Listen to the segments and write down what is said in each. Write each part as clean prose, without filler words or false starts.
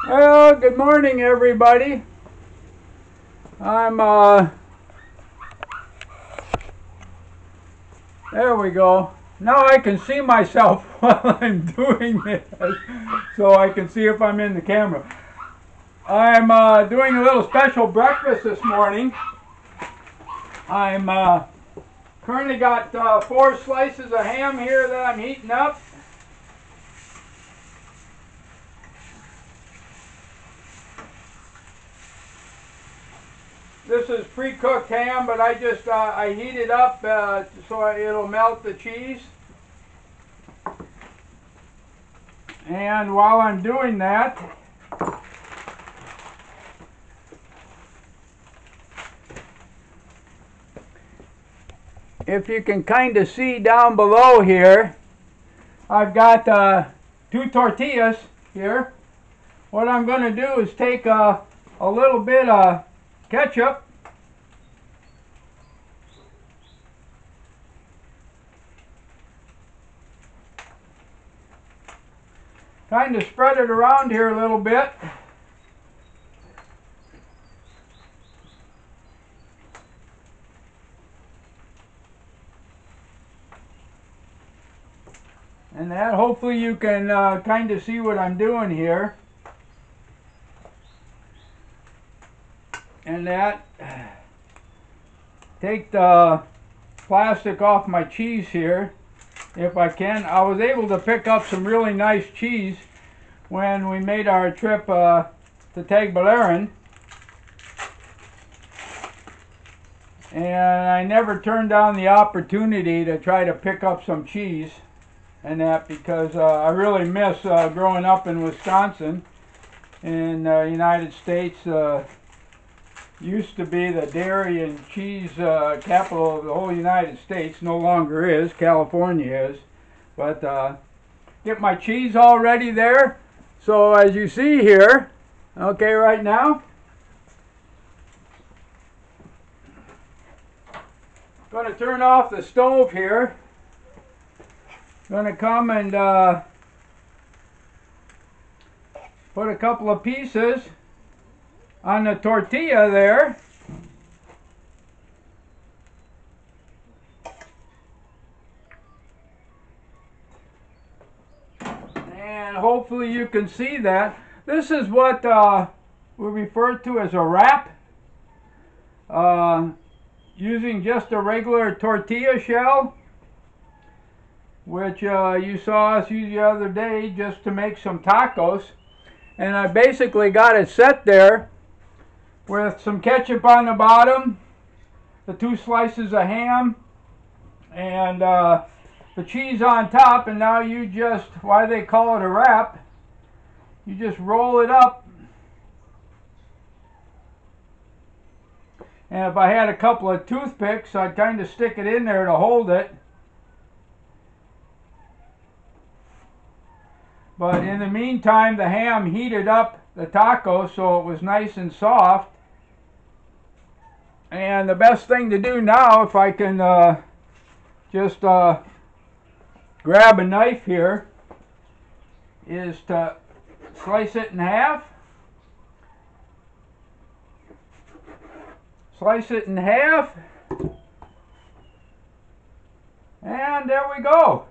Well, good morning, everybody. There we go. Now I can see myself while I'm doing this, so I can see if I'm in the camera. I'm doing a little special breakfast this morning. I'm currently got 4 slices of ham here that I'm heating up. This is pre-cooked ham, but I just I heat it up so it'll melt the cheese. And while I'm doing that, if you can kind of see down below here, I've got 2 tortillas here. What I'm going to do is take a little bit of ketchup, kind of spread it around here a little bit. And that, hopefully you can kind of see what I'm doing here. And that, take the plastic off my cheese here if I can. I was able to pick up some really nice cheese when we made our trip to Tagbilaran, and I never turned down the opportunity to try to pick up some cheese and that, because I really miss growing up in Wisconsin in the United States. Used to be the dairy and cheese capital of the whole United States. No longer is. California is. But get my cheese all ready there. So as you see here, okay, right now, going to turn off the stove here. Going to come and put a couple of pieces on the tortilla there. And hopefully you can see that. This is what we refer to as a wrap. Using just a regular tortilla shell, which you saw us use the other day just to make some tacos. And I basically got it set there with some ketchup on the bottom, the 2 slices of ham, and the cheese on top. And now you just, why they call it a wrap, you just roll it up. And if I had a couple of toothpicks, I'd kind of stick it in there to hold it. But in the meantime, the ham heated up the taco so it was nice and soft. And the best thing to do now, if I can just grab a knife here, is to slice it in half. Slice it in half. And there we go.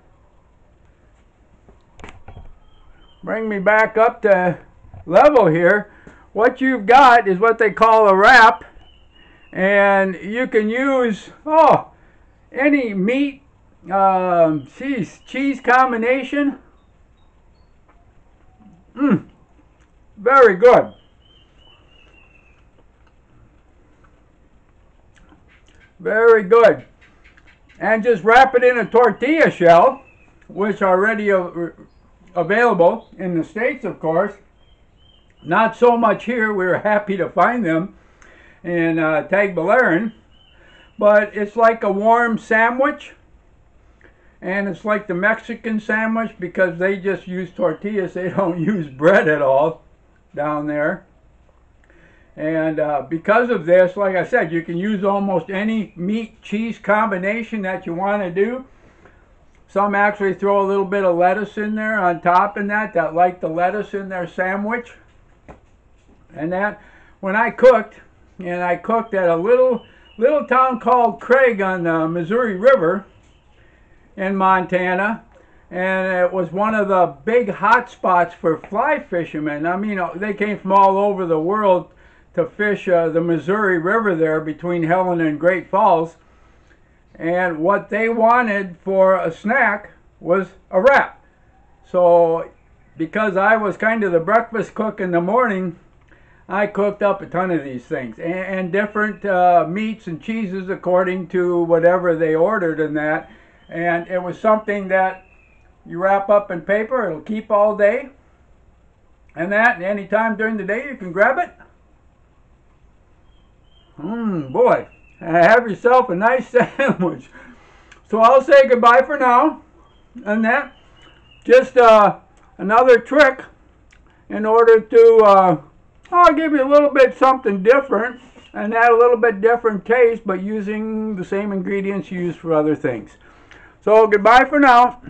Bring me back up to level here. What you've got is what they call a wrap. And you can use, any meat, cheese combination. Very good. Very good. And just wrap it in a tortilla shell, which are already available in the States, of course. Not so much here. We were happy to find them in Tagbilaran, but it's like a warm sandwich, and it's like the Mexican sandwich because they just use tortillas. They don't use bread at all down there. And because of this, like I said, you can use almost any meat cheese combination that you want to do. Some actually throw a little bit of lettuce in there on top, and that like the lettuce in their sandwich. And that, when I cooked, and I cooked at a little town called Craig on the Missouri River in Montana, and it was one of the big hot spots for fly fishermen. I mean, they came from all over the world to fish the Missouri River there between Helen and Great Falls. And what they wanted for a snack was a wrap. So because I was kind of the breakfast cook in the morning, I cooked up a ton of these things, and different meats and cheeses according to whatever they ordered and that. And it was something that you wrap up in paper, it'll keep all day. And that, any time during the day you can grab it. Boy, have yourself a nice sandwich. So I'll say goodbye for now. And that, just another trick in order to I'll give you a little bit something different and add a little bit different taste, but using the same ingredients used for other things. So goodbye for now.